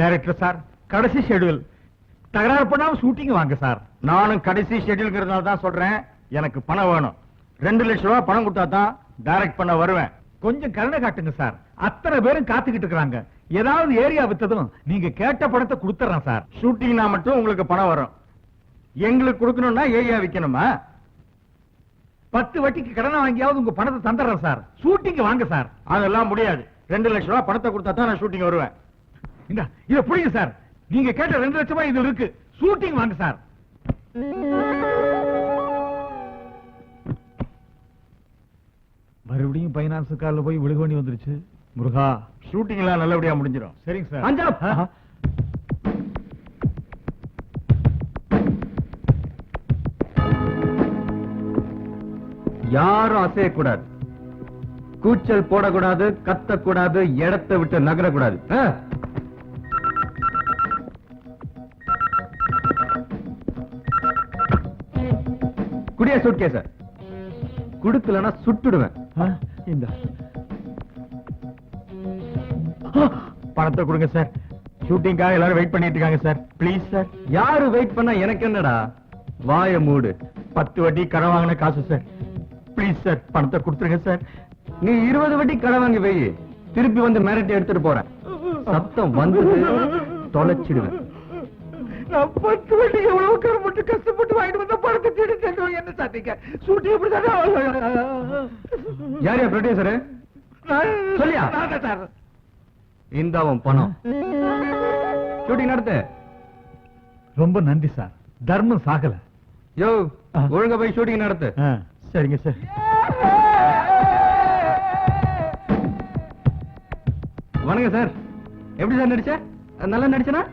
Director sir, கடைசி schedule. தகராறு பண்ணாம ஷூட்டிங் வாங்க சார். நானும் கடைசி ஷெட்யூல்ங்கிறதுனால தான் சொல்றேன். எனக்கு பணம் வேணும். 2 லட்சம் ரூபாய் பணம் கொடுத்தா தான் டைரக்ட் பண்ண வருவேன். கொஞ்சம் கருணை காட்டுங்க சார். அத்தனை பேரும் காத்துக்கிட்டு இருக்காங்க. ஏதாவது ஏரியா வித்ததும் நீங்க கேட்ட பணத்தை கொடுத்துறேன் சார். ஷூட்டிங்னா மட்டும் உங்களுக்கு பணம் வரும். எங்களுக்கு கொடுக்கணும்னா ஏரியா விக்கணுமா? 10 வட்டிக்கு கடனை வாங்கியாவது உங்க பணத்தை தந்துடுறேன் சார். ஷூட்டிங் வாங்க சார். அதெல்லாம் முடியாது. 2 லட்சம் ரூபாய் பணத்தை கொடுத்தா தான் நான் ஷூட்டிங் வருவேன். இத புரியுங்க சார். நீங்க கேட்ட 2 லட்சம் ரூபாய் இது இருக்கு. ஷூட்டிங் வாங்க சார். மறுபடியும் பைனான்ஸ் கால்ல போய் விழுக வேண்டி வந்துருச்சு. முருகா, ஷூட்டிங் எல்லாம் நல்லபடியா முடிஞ்சிடும். சரிங்க சார். அஞ்சா யாரும் அசையக்கூடாது, கூச்சல் போடக்கூடாது, கத்தக்கூடாது, இடத்தை விட்டு நகரக்கூடாது. குடியா சூட்கேஸ குடுக்கலன்னா சுட்டுடுவேன். இந்த பணத்தை கொடுங்க சார். ஷூட்டிங்காக எல்லாரும் வெயிட் பண்ணிட்டு இருக்காங்க சார். Please sir. யாரு வெயிட் பண்ணா எனக்கு என்னடா? வாய மூடு. 10 வட்டி கடன் வாங்கின காசு சார். ப்ளீஸ் சார், பணத்தை கொடுத்துருங்க சார். நீ 20 வட்டி கடன் வாங்கி வை. திருப்பி வந்து மிரட்டி எடுத்துட்டு போறேன். சத்தம் வந்து தொலைச்சிடுவேன். 10 வட்டி எவ்வளவு கஷ்டப்பட்டு கஷ்டப்பட்டு வாங்கிட்டு வந்த பணத்தை திருடி என்ன சாத்திங்க? ஷூட்டிங் எப்படி சார்? யாரையா ப்ரொடியூசரு? சொல்லியா சார். இந்த அவன் பணம். ஷூட்டிங் நடத்து. ரொம்ப நன்றி சார். தர்மம் சாகல. யோ, ஒழுங்கா போய் ஷூட்டிங் நடத்து. சரிங்க சார். வணக்கம் சார். எப்படி சார் நடிச்ச? நல்லா நடிச்சனா?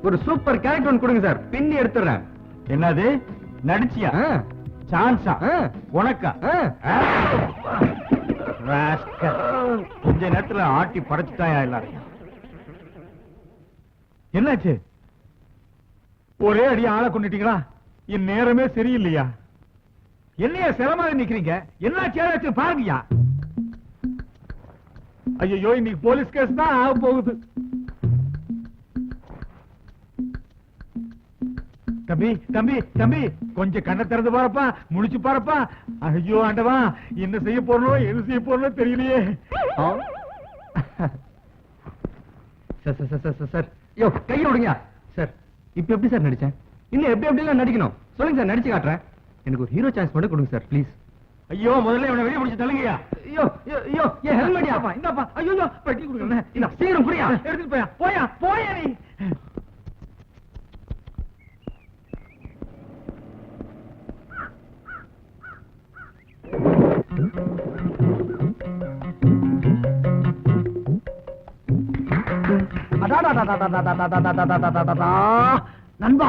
ஒரு சூப்பர் கேரக்டர் ஒன்று கொடுங்க சார். பின்னி எடுத்துறேன். என்னது? நடிச்சியா? சான்ஸா? உனக்கா? கொஞ்ச நேரத்துல ஆட்டி படைச்சுட்டாயா எல்லாரையும்? என்னாச்சு? ஒரே அடி ஆளை கொண்டுட்டீங்களா? என் நேரமே சரியில்லையா? என்னையா சிரமமாக நிக்கிறீங்க? என்னாச்சு பாருங்கயா. ஐயோ, இன்னைக்கு போலீஸ் கேஸ் தான் ஆக போகுது. தம்பி தம்பி தம்பி, கொஞ்சம் கண்ணை திறந்து பாருப்பா, முடிச்சு பாருப்பா. ஐயோ ஆண்டவா, என்ன செய்ய போறோம் எது செய்ய போறோம் தெரியலையே. சார், யோ கையை விடுங்க சார். இப்ப எப்படி சார் நடிச்சேன்? இன்னும் எப்படி எப்படிலாம் நடிக்கணும் சொல்லுங்க சார். நடிச்சு காட்டுறேன். எனக்கு ஒரு ஹீரோ சான்ஸ் மட்டும் கொடுங்க சார் ப்ளீஸ். ஐயோ, முதல்ல இவனை வெளியே பிடிச்சு தள்ளுங்கயா. ஐயோ ஐயோ, என் ஹெல்மெட்யாப்பா இந்தாப்பா. ஐயோ, பெட்டி கொடுங்க. இந்த சீக்கிரம் புரியா எடுத்துட்டு போயா. போயா போயா நீ. நண்பா,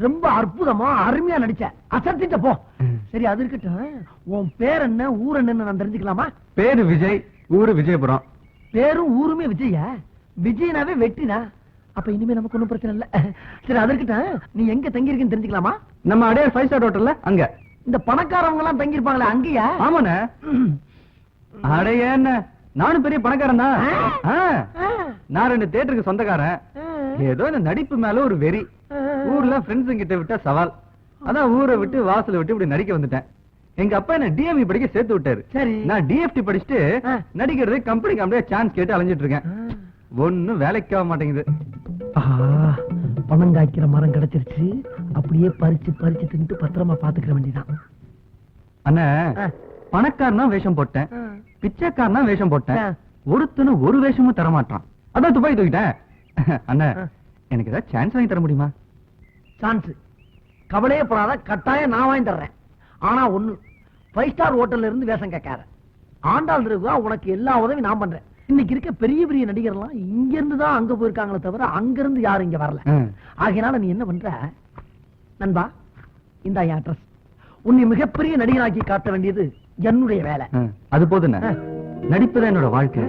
ரொம்ப அற்புதமா அருமையா நடிச்ச. அசத்திட்ட போ. சரி, அது இருக்கட்டும். உன் பேர் என்ன, ஊர் என்னன்னு நான் தெரிஞ்சுக்கலாமா? பேரு விஜய், ஊரு விஜயபுரம். பேரும் ஊருமே விஜயா? விஜயனாவே வெற்றினா? அப்ப இனிமே நமக்கு ஒண்ணும் பிரச்சனை இல்ல. சரி, அது இருக்கட்டும். நீ எங்க தங்கி இருக்கன்னு தெரிஞ்சுக்கலாமா? நம்ம அடையார் 5 ஸ்டார் ஹோட்டல்ல. அங்க இந்த பணக்காரவங்க எல்லாம் தங்கி இருப்பாங்களே, அங்கயா? ஆமாண்ணே. அடைய என்ன, நானும் பெரிய பணக்காரன் தான். நான் 2 தியேட்டருக்கு சொந்தக்காரன். ஏதோ இந்த நடிப்பு மேல ஒரு வெறி. ஊர்ல ஃப்ரெண்ட்ஸ் கிட்ட விட்டா சவால். அதான் ஊரை விட்டு வாசல விட்டு இப்படி நடிக்க வந்துட்டேன். எங்க அப்பா என்ன டிஎம்இ படிக்க சேர்த்து விட்டாரு. சரி, நான் டிஎஃப்டி படிச்சுட்டு நடிக்கிறது கம்பெனிக்கு அப்படியே சான்ஸ் கேட்டு அலைஞ்சிட்டு இருக்கேன். ஒன்னும் வேலைக்கு ஆக மாட்டேங்குது. பணம் காய்க்கிற மரம் கிடைச்சிருச்சு. அப்படியே பறிச்சு பறிச்சு தின்ட்டு பத்திரமா பாத்துக்கிற வேண்டியதான். அண்ணா, பணக்காரனா வேஷம் போட்டேன், பிச்சைக்காரனா வேஷம் போட்டேன். ஒருத்தனும் ஒரு வேஷமும் தர மாட்டான். அதான் துபாய் தூக்கிட்டேன். அண்ணா, எனக்கு ஏதாவது சான்ஸ் வாங்கி தர முடியுமா? சான்ஸ் கவலையே போறாத, கட்டாயம் நான் வாங்கி தர்றேன். ஆனா ஒண்ணு, 5 ஸ்டார் ஹோட்டல்ல இருந்து வேஷம் கேட்காத. ஆண்டாள் இருக்குவா, உனக்கு எல்லா உதவியும் நான் பண்றேன். இன்னைக்கு இருக்க பெரிய பெரிய நடிகர்லாம் இங்க இருந்து தான் அங்க போயிருக்காங்களே தவிர அங்க இருந்து யாரும் இங்க வரல. ஆகையினால நீ என்ன பண்ற நண்பா, இந்த அட்ரஸ். உன்னை மிகப்பெரிய நடிகராக்கி காட்ட வேண்டியது என்னுடைய வேலை. அது போதும். நடிப்பதான் என்னோட வாழ்க்கை,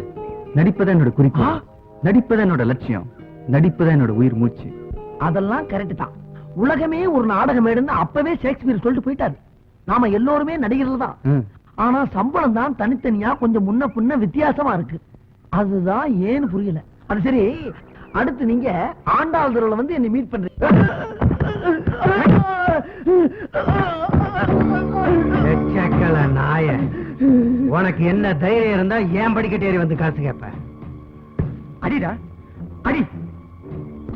நடிப்பதான் என்னோட குறிக்கோள், நடிப்பதான் என்னோட லட்சியம், நடிப்பதான் என்னோட உயிர் மூச்சு. அதெல்லாம் கரெக்ட் தான். உலகமே ஒரு நாடகம் எடுன்னு அப்பவே ஷேக்ஸ்பியர் சொல்லிட்டு போயிட்டாரு. நாம எல்லோருமே நடிகர்கள் தான். ஆனா சம்பளம் தான் தனித்தனியா கொஞ்சம் முன்ன பின்ன வித்தியாசமா இருக்கு. அதுதான் ஏன்னு புரியல. அது சரி, அடுத்து நீங்க ஆண்டாள் தெருவுல வந்து என்ன மீட் பண்றீங்க. நாய, உனக்கு என்ன தைரியம் இருந்தா ஏன் படிக்கட்டு ஏறி வந்து காசு கேப்ப? அடிடா அடி.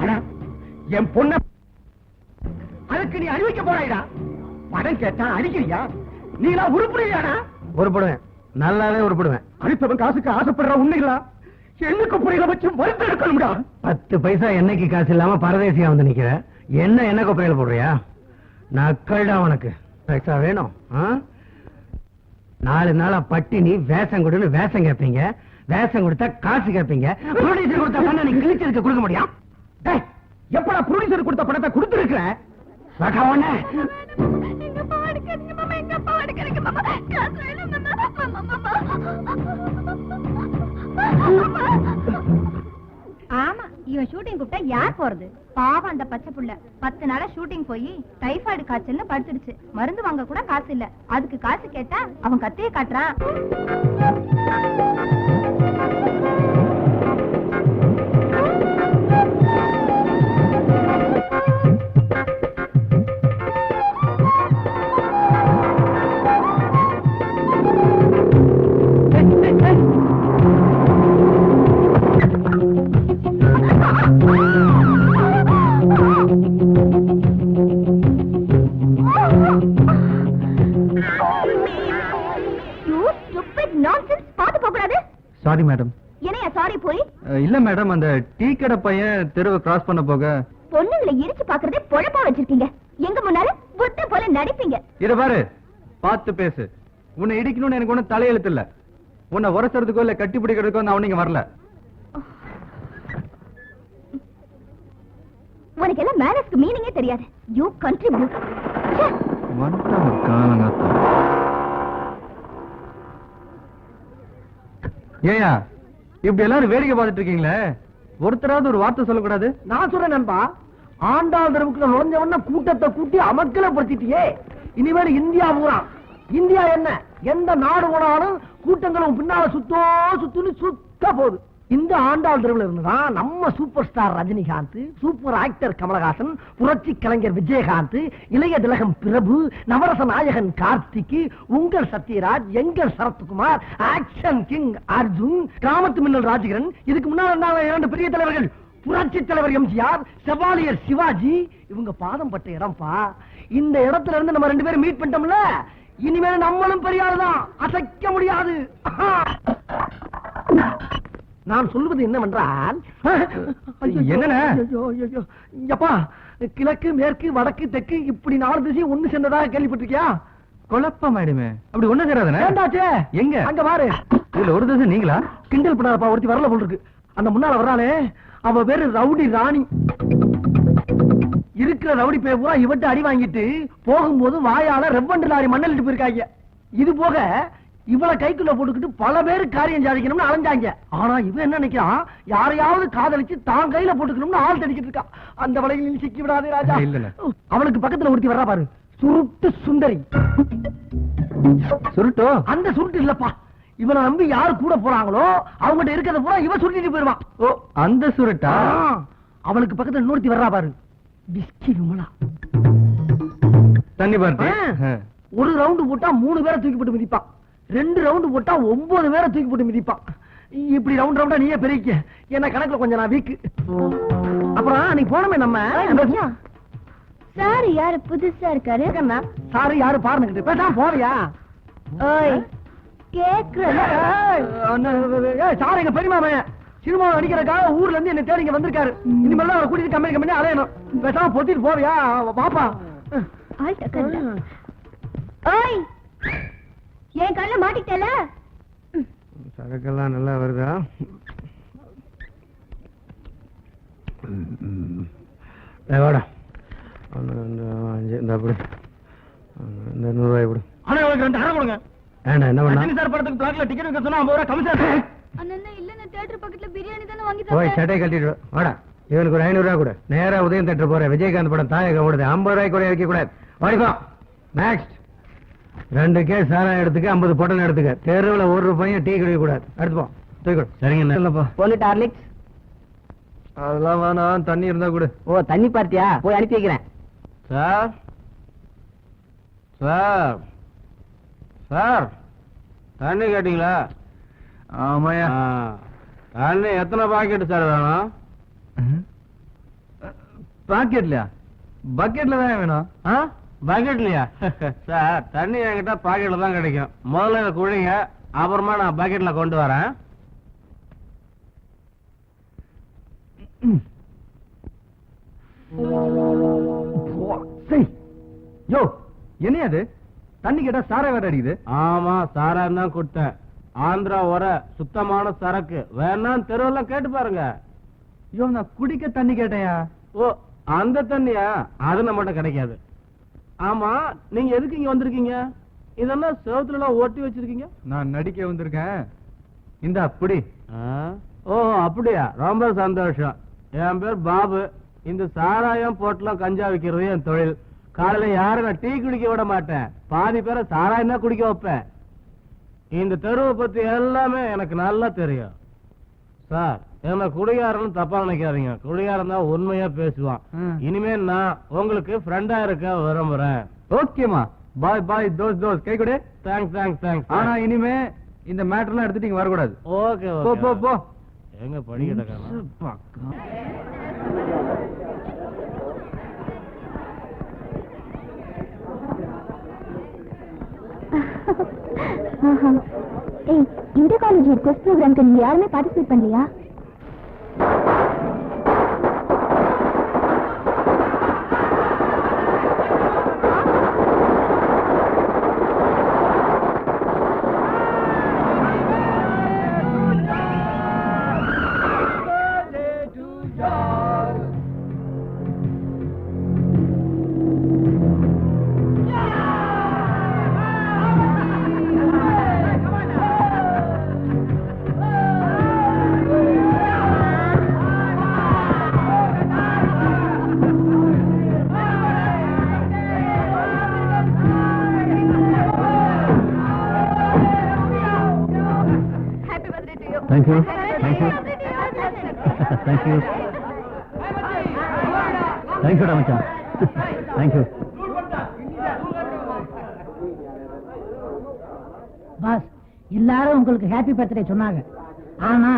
அடா, என் பொண்ண அதுக்கு நீ அறிவிக்க போறாயிடா. படம் கேட்டா அடிக்கிறியா? நீங்களா உருப்படுறியாடா? உருப்படுவேன், நல்லாவே உருப்படுவேன். அடிப்பவன் காசுக்கு ஆசைப்படுற உண்மைகளா? எண்ணுக்கு புரியல வச்சு மருந்து எடுக்கணும்டா. 10 பைசா என்னைக்கு காசு இல்லாம பரதேசியா வந்து நிக்கிற. என்ன கொப்பரையில போடுறியா? நக்கல்டா உனக்கு. பைசா வேணும்? 4 நாளா பட்டினி, வேஷம் கொடுன்னு வேஷம் கேட்பீங்க, வேஷம் கொடுத்தா காசு கேட்பீங்க, ப்ரொடியூசர் கொடுத்த பணம் நீ கிழிச்சதுக்கு கொடுக்க முடியும்? எப்படா ப்ரொடியூசர் கொடுத்த பணத்தை கொடுத்துருக்க? ஆமா, இவன் ஷூட்டிங் கூப்பிட்டா யார் போறது? பாவம் அந்த பச்சை புள்ள 10 நாளா ஷூட்டிங் போய் டைபாய்டு காய்ச்சல்னு படுத்துடுச்சு. மருந்து வாங்க கூட காசு இல்ல. அதுக்கு காசு கேட்டா அவன் கத்தையே காட்டுறான். Sorry madam. என்னையா சாரி போய்? இல்ல மேடம், அந்த டீ கடை பையன் தெருவை கிராஸ் பண்ண போக பொண்ணுங்களை இடிச்சு பாக்குறதே பொழப்பா வச்சிருக்கீங்க. எங்க முன்னால புத்த போல நடிப்பீங்க. இத பாரு, பார்த்து பேசு. உன்னை இடிக்கணும்னு எனக்கு ஒண்ணும் தலையெழுத்து இல்ல. உன்னை உரசறதுக்கோ இல்ல கட்டி பிடிக்கிறதுக்கோ நான் நீங்க வரல. உனக்கு எல்லாம் மேனஸ்க்கு மீனிங்கே தெரியாது. You contribute. ஏயா இப்படி எல்லாரும் வேடிக்கை பார்த்துட்டு இருக்கீங்களே, ஒருத்தராவது ஒரு வார்த்தை சொல்லக்கூடாது? நான் சொல்றேன் நண்பா, ஆண்டாள் தெருவுக்குள்ள நுழைஞ்ச உடனே கூட்டத்தை கூட்டி அமக்கலப்படுத்திட்டியே. இனிமேல் இந்தியா பூரா, இந்தியா என்ன எந்த நாடு போனாலும் கூட்டங்களும் பின்னால சுத்துன்னு சுத்த போகுது. இந்த ஆண்டாள் தெருவில் இருந்துதான் நம்ம super star Rajinikanth, super actor Kamal Haasan, புரட்சி கலைஞர் விஜயகாந்த், இளைய திலகம் பிரபு, நவரச நாயகன் கார்த்திக், உங்கள் சத்யராஜ், எங்கள் சரத்குமார், ஆக்ஷன் கிங் அர்ஜுன், கிராமத்து மின்னல் ராஜகிரண், இதுக்கு முன்னால் 2 பெரிய தலைவர்கள், புரட்சி தலைவர் எம்ஜிஆர், செவாலியர் சிவாஜி, இவங்க பாதம் பட்ட இடம்பா. இந்த இடத்துல இருந்து நம்ம 2 பேரும் மீட் பண்ணிட்டோம்ல, இனிமேல் நம்மளும் பெரிய ஆளுதான், அசைக்க முடியாது. நான் சொல்வது என்னவென்றால், என்னப்பா, கிழக்கு மேற்கு வடக்கு தெற்கு இப்படி 4 திசையும் ஒண்ணு சேர்ந்ததாக கேள்விப்பட்டிருக்கியா? குழப்பம் ஆயிடுமே. அப்படி ஒண்ணு சேராதே. எங்க? அங்க பாரு. இதுல ஒரு திசை நீங்களா? கிண்டல் பண்ணாதப்பா, ஒருத்தி வரல போல் இருக்கு. அந்த முன்னால வர்றாளே, அவ பேரு ரவுடி ராணி. இருக்கிற ரவுடி பே பூரா இவட்ட அடி வாங்கிட்டு போகும்போது வாயால ரெவண்டு லாரி மண்ணலிட்டு போயிருக்காங்க. இது போக இவளை கைக்குள்ள போட்டுக்கிட்டு பல பேரு காரியம் சாதிக்கணும்னு அலைஞ்சாங்க. ஆனா இவன் என்ன நினைக்கிறான், யாரையாவது காதலிச்சு தான் கையில போட்டுக்கணும்னு ஆள் தடிக்கிட்டு இருக்கான். அந்த வலையில் சிக்கி விடாதே ராஜா. அவளுக்கு பக்கத்துல ஒருத்தி வர்றா பாரு, சுருட்டு சுந்தரி. சுருட்டோ? அந்த சுருட்டு இல்லப்பா, இவனை நம்பி யாரு கூட போறாங்களோ அவங்ககிட்ட இருக்கிறத பூரா இவன் சுருட்டிட்டு போயிருவான். ஓ, அந்த சுருட்டா? அவளுக்கு பக்கத்துல இன்னொருத்தி வர்றா பாரு, பிஸ்கி விமலா. தண்ணி பார்த்து ஒரு ரவுண்டு போட்டா 3 பேரை தூக்கி போட்டு மிதிப்பான், 2 ரவுண்டு போட்டா 9 பேரை தூக்கி போட்டு மிதிப்பான். இப்படி ரவுண்டா நீயே பெருக்க, என்ன கணக்குல கொஞ்சம் நான் வீக்கு. அப்புறம் நீ போனமே நம்ம சார் யாரு புதுசா இருக்காரு? சாரு யாரு பாருங்க, பேசாம போறியா? சார் எங்க பெரியமாமே சினிமா நடிக்கிறதுக்காக ஊர்ல இருந்து என்ன தேடி இங்க வந்திருக்காரு. இனிமேல் அவரை கூட்டிட்டு கம்பெனி அலையணும். பேசாம பொத்திட்டு போறியா? பாப்பா என் கண்ண மாட்டிட்டல. சரக்கெல்லாம் நல்லா வருதா? வாடா, 1 2 5 இந்த அப்படி 100 ரூபாய் கொடு. ஆனா உங்களுக்கு 2 அரை கொடுங்க. ஏண்டா என்ன பண்ணா? சார் படத்துக்கு பிளாக்ல டிக்கெட் வைக்க சொன்னா 50 ரூபாய் கமிஷன். அண்ணா இல்ல, நான் தியேட்டர் பக்கத்துல பிரியாணி தான வாங்கி போய் தரேன். சட்டை கட்டிட்டு வாடா. இவனுக்கு ஒரு 500 ரூபாய் கொடு. நேரா உதயம் தியேட்டர் போற விஜயகாந்த் படம் தாயக ஓடுது. 50 ரூபாய் கூட வைக்க கூடாது. வாடிப்பா. நெக்ஸ்ட் 2 கேஸ் சாராயம் எடுத்துக்க, 50 பொட்டல் எடுத்துக்க. தெருவில் 1 ரூபாயும் டீ குடிக்க கூடாது. எடுத்துப்போம். தூக்கி. சரிங்க. இல்லப்பா. போலி டார்லிக்ஸ் அதெல்லாம் வேணாம், தண்ணி இருந்தா கூட. ஓ, தண்ணி பார்த்தியா? போய் அனுப்பி வைக்கிறேன். சார் சார் சார், தண்ணி கேட்டீங்களா? ஆமாயா. தண்ணி எத்தனை பாக்கெட் சார் வேணும்? பாக்கெட்லயா? பக்கெட்ல தான் வேணும். பக்கெட்லயா? சார், தண்ணி என்கிட்ட பாக்கெட்ல தான் கிடைக்கும். முதல்ல இதை குழிங்க, அப்புறமா நான் பக்கெட்ல கொண்டு வரேன். யோ, என்ன அது? தண்ணி கேட்டா சாரா வேற அடிக்குது. ஆமா, சாரா தான் கொடுத்தேன். ஆந்திரா வர சுத்தமான சரக்கு வேணா தெருவெல்லாம் கேட்டு பாருங்க. ஐயோ, நான் குடிக்க தண்ணி கேட்டேயா? ஓ, அந்த தண்ணியா? அது நம்மகிட்ட கிடைக்காது. ஆமா, நீங்க எதுக்கு இங்க வந்திருக்கீங்க? இதெல்லாம் செவத்துல எல்லாம் ஒட்டி வச்சிருக்கீங்க. நான் நடிக்க வந்திருக்கேன். இந்த அப்படி. ஓ, அப்படியா? ரொம்ப சந்தோஷம். என் பேர் பாபு. இந்த சாராயம் போட்டுலாம் கஞ்சா விக்கிறது என் தொழில். காலையில யாரும் நான் டீ குடிக்க விட மாட்டேன். பாதி பேரை சாராயம் தான் குடிக்க வைப்பேன். இந்த தெருவை பத்தி எல்லாமே எனக்கு நல்லா தெரியும். சார், என்ன குடிகாரன்னு தப்பா நினைக்காதீங்க. குடிகாரன் தான் உண்மையா பேசுவான். இனிமே நான் உங்களுக்கு ஃப்ரெண்டா இருக்க விரும்புறேன். ஓகேமா, பாய் பாய். தோஸ் கை கொடு. தேங்க்ஸ். ஆனா இனிமே இந்த மேட்டர்லாம் எடுத்துட்டு வரக்கூடாது. ஓகே, போ போ. எங்க படிக்கிட்ட இந்த காலேஜ் குவிஸ் ப்ரோக்ராம்க்கு நீங்க யாருமே பார்ட்டிசிபேட் பண்ணலையா? Thank you. மச்சான். Thank you. பாஸ், எல்லாரும் உங்களுக்கு ஹாப்பி பர்த்டே சொன்னாங்க. ஆனா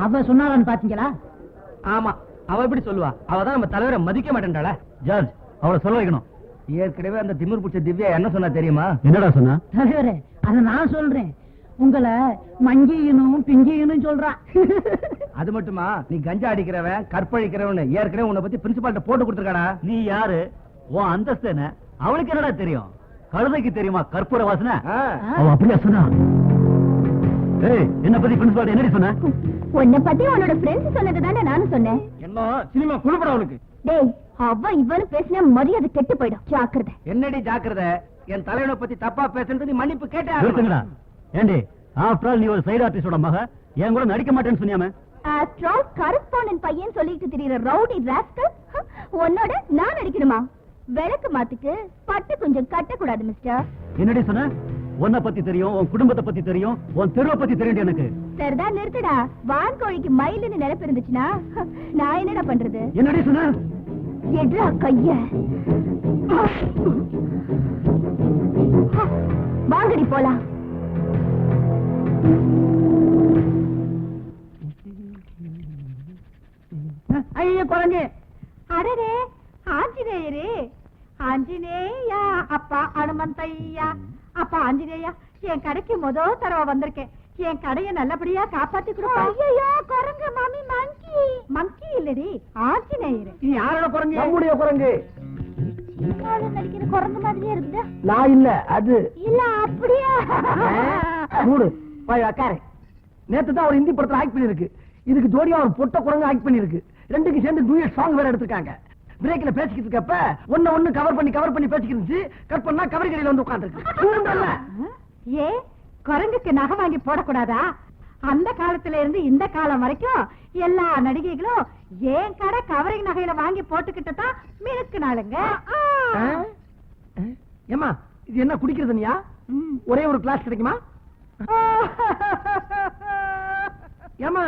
அவ சொன்னாரான்னு பாத்தீங்களா? ஆமா, அவ எப்படி சொல்லுவா? அவதான் நம்ம தலைவரை மதிக்க மாட்டேன்டாள. ஜார்ஜ், அவளை சொல்ல வைக்கணும். ஏற்கனவே அந்த திமிர் பிடிச்ச திவ்யா என்ன சொன்னா தெரியுமா? என்னடா சொன்னா? தலைவரே, அத நான் சொல்றேன். உங்களை மங்கியனும் பிங்கியனும் சொல்றான். அது மட்டுமா, நீ கஞ்சா அடிக்கிறவன் கற்பழிக்கிறவன் ஏற்கனவே உன்னை பத்தி பிரின்சிபால்ட்ட போட்டு கொடுத்துருக்காடா. நீ யாரு? உன் அந்தஸ்து என்ன? அவளுக்கு என்னடா தெரியும்? கழுதைக்கு தெரியுமா கற்பூர வாசனை? அவன் அப்படியா சொன்னா? ஏய், என்ன பத்தி பிரின்சிபால்ட்ட என்னடி சொன்ன? உன்னை பத்தி உன்னோட ஃப்ரெண்ட்ஸ் சொன்னதுதானே நானும் சொன்னேன். என்ன சினிமா குழுப்பட அவளுக்கு? டேய், அவ இவனு பேசினா மரியாதை கெட்டு போயிடும். ஜாக்கிரதை. என்னடி ஜாக்கிரதை? என் தலைவனை பத்தி தப்பா பேசுறது நீ மன்னிப்பு கேட்டா? ஏண்டி, ஆஃப்டர் ஆல் நீ ஒரு சைடு ஆர்டிஸ்டோட மக, என் கூட நடிக்க மாட்டேன்னு சொன்னியாமே. ஆஃப்டர் ஆல் கரஸ்பாண்டன்ட் பையன் சொல்லிட்டு திரியற ரவுடி ராஸ்கல் உன்னோட நான் நடிக்கணுமா? விளக்கு மாத்துக்கு பட்டு கொஞ்சம் கட்டக்கூடாது மிஸ்டர். என்னடி சொன்ன? உன்னை பத்தி தெரியும், உன் குடும்பத்தை பத்தி தெரியும், உன் தெருவை பத்தி தெரியும் எனக்கு. சரிதா, நிறுத்துடா. வான்கோழிக்கு மயிலுன்னு நினைப்பு இருந்துச்சுன்னா நான் என்னடா பண்றது? என்னடி சொன்ன? எட்ரா கைய. வாங்கடி போலாம். ஐயோ குரங்கு. அடரே, ஆஞ்சநேயரே. ஆஞ்சநேயா அப்பா அனுமந்தையா. அப்பா ஆஞ்சநேயா, என் கடைக்கு முதல் தடவை வந்திருக்கேன். என் கடையை நல்லபடியா காப்பாத்தி கொடுப்பா. ஐயோ குரங்கு மாமி, மங்கி. மங்கி இல்லடி, ஆஞ்சநேயர். நீ யாரோட குரங்கு? நம்முடைய குரங்கு. நடிக்கிற குரங்கு மாதிரியே இருக்குது. நான் இல்ல, அது இல்ல. அப்படியா? மூடு போய் உக்காரு. நேத்து தான் ஒரு ஹிந்தி படத்துல ஆக்ட் பண்ணிருக்கு. இதுக்கு ஜோடியா ஒரு பொட்ட குரங்கு ஆக்ட் பண்ணிருக்கு. ரெண்டுக்கு சேர்ந்து டூயட் சாங் வேற எடுத்திருக்காங்க. பிரேக்ல பேசிக்கிட்டு இருக்கப்ப ஒன்னு கவர் பண்ணி பேசிக்கிட்டு இருந்துச்சு. கட் பண்ணா கவர் கடையில வந்து உட்கார்ந்துருக்கு. ஏ, குரங்குக்கு நகை வாங்கி போடக்கூடாதா? அந்த காலத்துல இருந்து இந்த காலம் வரைக்கும் எல்லா நடிகைகளும் ஏன் கடை கவரிங் நகையில வாங்கி போட்டுக்கிட்டு தான் மினுக்கு நாளுங்க. ஏமா, இது என்ன குடிக்கிறது நீயா? ஒரே ஒரு கிளாஸ் கிடைக்குமா? ஏமா,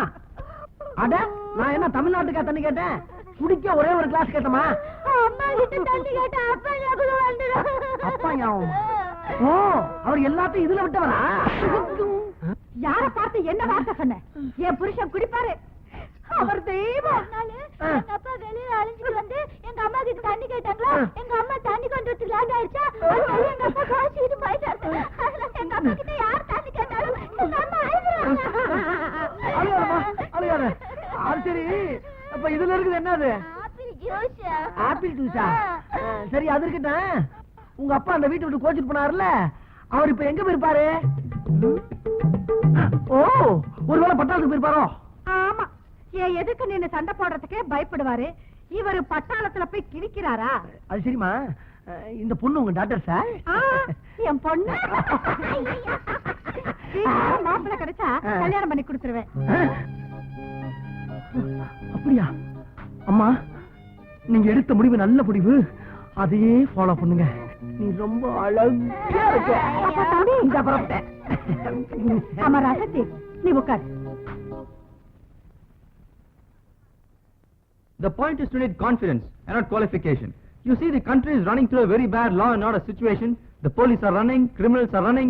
அட நான் என்ன தமிழ்நாட்டுக்கா தண்ணி கேட்டேன்? குடிக்க ஒரே ஒரு கிளாஸ் கேட்டமா? அம்மா கிட்ட தண்ணி கேட்டா அப்பா ஞாபகம் வந்துடும். அப்பா ஞாபகம். ஓ, அவர் எல்லாத்தையும் இதுல விட்டவரா? யார பார்த்து என்ன வார்த்தை சொன்ன? என் புருஷன் குடிப்பாரு, அவர் தெய்வம். எங்க அப்பா வெளியில அழிஞ்சிட்டு வந்து எங்க அம்மா கிட்ட தண்ணி கேட்டாங்களா, எங்க அம்மா தண்ணி கொண்டு வந்து லேட் ஆயிடுச்சா, அதனால எங்க அப்பா காய்ச்சிட்டு போயிட்டாரு. அதனால எங்க அப்பா கிட்ட யார் தண்ணி கேட்டாலும் எங்க அம்மா அழுகாதம்மா, அழுகாத. அது சரி, அப்ப இதுல இருக்குது என்னது? ஆப்பிள் ஜூஸா? சரி, அது இருக்கட்டும். உங்க அப்பா அந்த வீட்டை விட்டு கோச்சிட்டு போனாருல்ல, அவர் இப்ப எங்க போயிருப்பாரு? ஓ, ஒருவேளை பட்டாளத்துக்கு போயிருப்பாரோ? ஆமா, என் எதுக்கு நின்னு சண்டை போடுறதுக்கே பயப்படுவாரு. இவரு பட்டாளத்துல போய் கிழிக்கிறாரா? அது சரிம்மா, இந்த பொண்ணு உங்க டாக்டர் சார்? என் பொண்ணு மாப்பிள்ள கிடைச்சா கல்யாணம் பண்ணி கொடுத்துருவேன். அப்படியா? அம்மா, நீங்க எடுத்த முடிவு நல்ல முடிவு, அதையே ஃபாலோ பண்ணுங்க. நீ ரொம்ப அழகா இருக்க. இந்த புறப்பட்டேன். ஆமா ராசத்தி, நீ உட்கார். The point is to need confidence and not qualification. You see, the country is running through a very bad law and order situation. The police are running, criminals are running,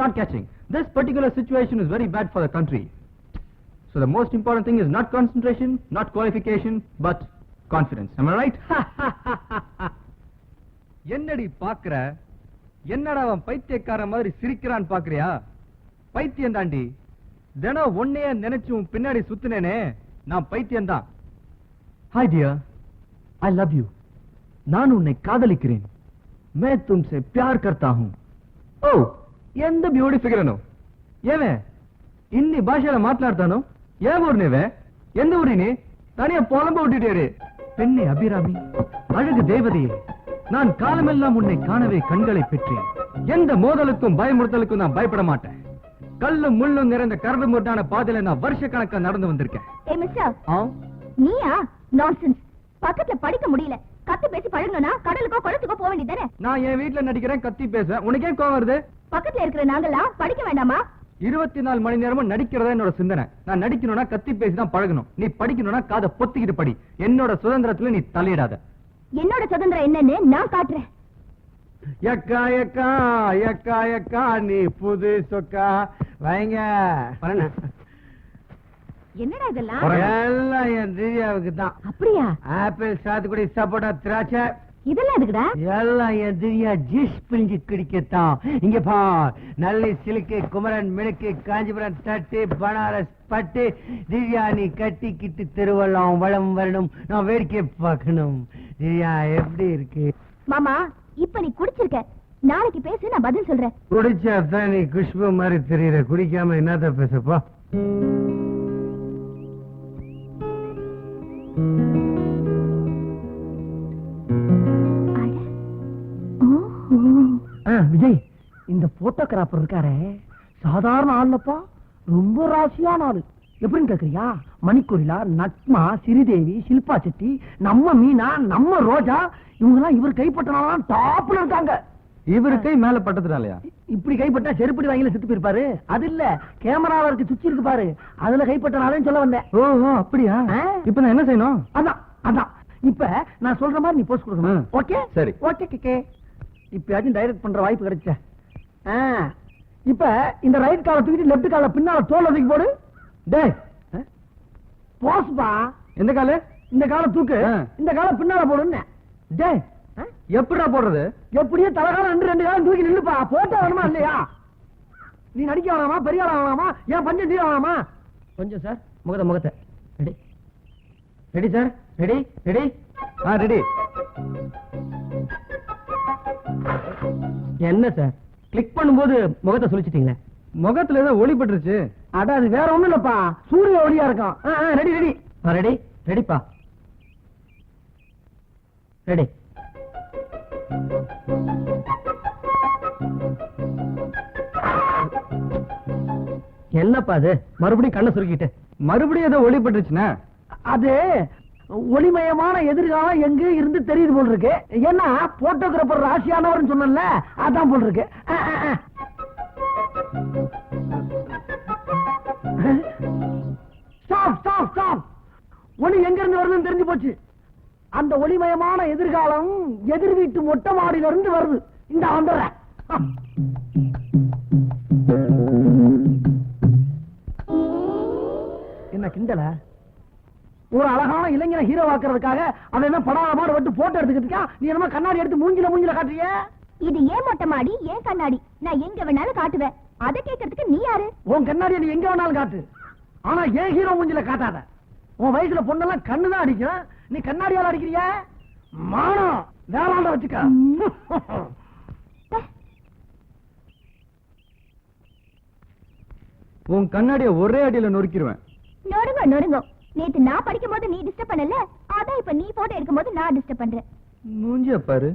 not catching. This particular situation is very bad for the country. So the most important thing is not concentration, not qualification, but confidence. Am I right? என்னடி பாக்குற? என்னடா அவன் பைத்தியக்கார மாதிரி சிரிக்கிறான் பாக்குறியா? பைத்தியம் தாண்டி. தினம் ஒன்னையே நினைச்சு உன் பின்னாடி சுத்துனேனே, நான் பைத்தியம் தான். Hi dear, I love you. நான் உன்னை காதலிக்கிறேன். मैं तुमसे प्यार करता हूं. ఓ, ఎంత బ్యూటీ ఫిగర్ అను. ఏమే ఇన్ని భాషల మాట్లాడతాను? ఏ ఊరు నీవే? எந்த ஊரு நீ? தனியா புலம்ப விட்டுட்டேரு. பெண்ணே அபிராமி, அழகு தேவதையே, நான் காலமெல்லாம் உன்னை காணவே கண்களை பெற்றேன். எந்த மோதலுக்கும் பயமுறுத்தலுக்கும் நான் பயப்பட மாட்டேன். கல்லும் முள்ளும் நிறைந்த கரடு முட்டான பாதையில நான் வருஷ கணக்கா நடந்து வந்திருக்கேன். ஏய் மிஸ்டர், நீயா? நான்சென்ஸ். பக்கத்துல படிக்க முடியல, கத்து பேசி பழகணும்னா கடலுக்கோ குளத்துக்கோ போக வேண்டியதானே? நான் என் வீட்டுல நடிக்கிறேன், கத்தி பேசுறேன். உனக்கே கோவம் வருது? பக்கத்துல இருக்கிற நாங்கெல்லாம் படிக்க வேண்டாமா? 24 மணி நேரமும் நடிக்கிறதா என்னோட சிந்தனை. நான் நடிக்கணும்னா கத்தி பேசிதான் பழகணும். நீ படிக்கணும்னா காதை பொத்திக்கிட்டு படி. என்னோட சுதந்திரத்துல நீ தலையிடாத. என்னோட சுதந்திரம் என்னன்னு நான் காட்டுறேன். எக்கா எக்கா எக்கா எக்கா நீ புது சொக்கா வைங்க. என்னடா இதெல்லாம்? எல்லாம் என் திவ்யாவுக்கு தான். அப்படியா? ஆப்பிள், சாத்துக்குடி, சப்போட்டா, திராட்சை இதெல்லாம் எதுக்குடா? எல்லாம் என் திவ்யா ஜூஸ் பிழிஞ்சு குடிக்கத்தான். இங்க பா, நல்லி, சிலுக்கு, குமரன், மினுக்கு, காஞ்சிபுரம் தட்டு, பனாரஸ் பட்டு, திவ்யா நீ கட்டிக்கிட்டு திருவள்ளம் வளம் வரணும், நான் வேடிக்கை பார்க்கணும். திவ்யா எப்படி இருக்கு மாமா? இப்ப நீ குடிச்சிருக்க, நாளைக்கு பேசு, நான் பதில் சொல்றேன். குடிச்சாதான் நீ குஷ்பு மாதிரி தெரியற, குடிக்காம என்னத்த பேசப்போ? விஜய், இந்த போட்டோகிராஃபர் இருக்காரே, சாதாரண ஆள்லப்பா, ரொம்ப ராசியான ஆளு. எப்படின்னு கேக்குறியா? மணிக்கொரிலா, நட்மா, சிறிதேவி, சில்பா செட்டி, நம்ம மீனா, நம்ம ரோஜா, இவங்க எல்லாம் இவர் கைப்பற்றினாலும் டாப்ல இருக்காங்க. இவரு கை மேல பட்டதுனாலயா? இப்படி கைப்பட்டா செருப்படி வாங்கில செத்து போயிருப்பாரு. அது இல்ல, கேமரால இருக்கு சுச்சி இருக்கு பாரு, அதுல கைப்பற்றினாலும் சொல்ல வந்தேன். ஓ அப்படியா? இப்ப நான் என்ன செய்யணும்? அதான் அதான், இப்ப நான் சொல்ற மாதிரி நீ போஸ்ட் கொடுக்கணும். ஓகே சரி. ஓகே கேக்கே. இப்பயாச்சும் டைரக்ட் பண்ற வாய்ப்பு கிடைச்ச. இப்ப இந்த ரைட் கால தூக்கிட்டு லெஃப்ட் கால பின்னால தோல்ல தூக்கி போடு. டேய் போஸ்பா. எந்த கால? இந்த கால தூக்கு, இந்த கால பின்னால போடுன்னு. டேய் எப்படிடா போடுறது? எப்படியே தலைகாலம் ரெண்டு காலம் தூக்கி நில்லுப்பா. போட்டோ வேணுமா இல்லையா? நீ நடிக்க வேணாமா, பெரிய ஆளா வேணாமா, ஏன் பஞ்சம் தீர வேணாமா? கொஞ்சம் சார், முகத்தை ready ready sir, ready ready ready. என்ன சார், கிளிக் பண்ணும்போது முகத்தை சொல்லிச்சிட்டீங்களே. முகத்துல ஏதோ ஒளி பட்டுருச்சு. அட அது வேற ஒண்ணும் இல்லப்பா, சூரிய ஒளியா இருக்கும். ரெடி ரெடி ரெடி ரெடிப்பா, ரெடி. என்னப்பா அது, மறுபடியும் கண்ணை சுருக்கிட்டு? மறுபடியும் ஏதோ ஒளி பட்டுருச்சுன்னா அது ஒளிமயமான எதிர்காலம் எங்க இருந்து தெரியுது போல் இருக்கு. ஏன்னா போட்டோகிராபர் ராசியானவர் சொன்னல, அதான் போல் இருக்கு. Stop stop stop stop. ஒளி எங்க இருந்து வருதுன்னு தெரிஞ்சு போச்சு. அந்த ஒளிமயமான எதிர்காலம் எதிர் வீட்டு மொட்டை மாடியில இருந்து வருது. இந்த வந்துடுறேன். என்ன கிண்டல? ஒரு அழகான இளைஞனை ஹீரோ ஆக்குறதுக்காக அவன் என்ன படாத மாடு விட்டு போட்டோ எடுத்துக்கிட்டு இருக்கான். நீ என்னமா கண்ணாடி எடுத்து மூஞ்சில காட்டுறிய? இது ஏன் மொட்டை மாடி, ஏன் கண்ணாடி? நான் எங்க வேணாலும் காட்டுவேன். அதை கேட்கறதுக்கு நீ யாரு? உன் கண்ணாடியை நீ எங்க வேணாலும் காட்டு. ஆனா ஏன் ஹீரோ மூஞ்சில காட்டாத. உன் வயசுல பொண்ணெல்லாம் கண்ணுதான் அடிக்கும். நீ கண்ணாடியால அடிக்கிறிய? மானம் வேளாண்ட வச்சுக்க. உன் கண்ணாடிய ஒரே அடியில நொறுக்கிடுவேன். நொறுங்க நொறுங்க. நேத்து நான் படிக்கும் போது நீ டிஸ்டர்ப் பண்ணல, அதான் இப்ப நீ போட்டோ எடுக்கும் போது நான் டிஸ்டர்ப் பண்றேன். மூஞ்சிய பாரு.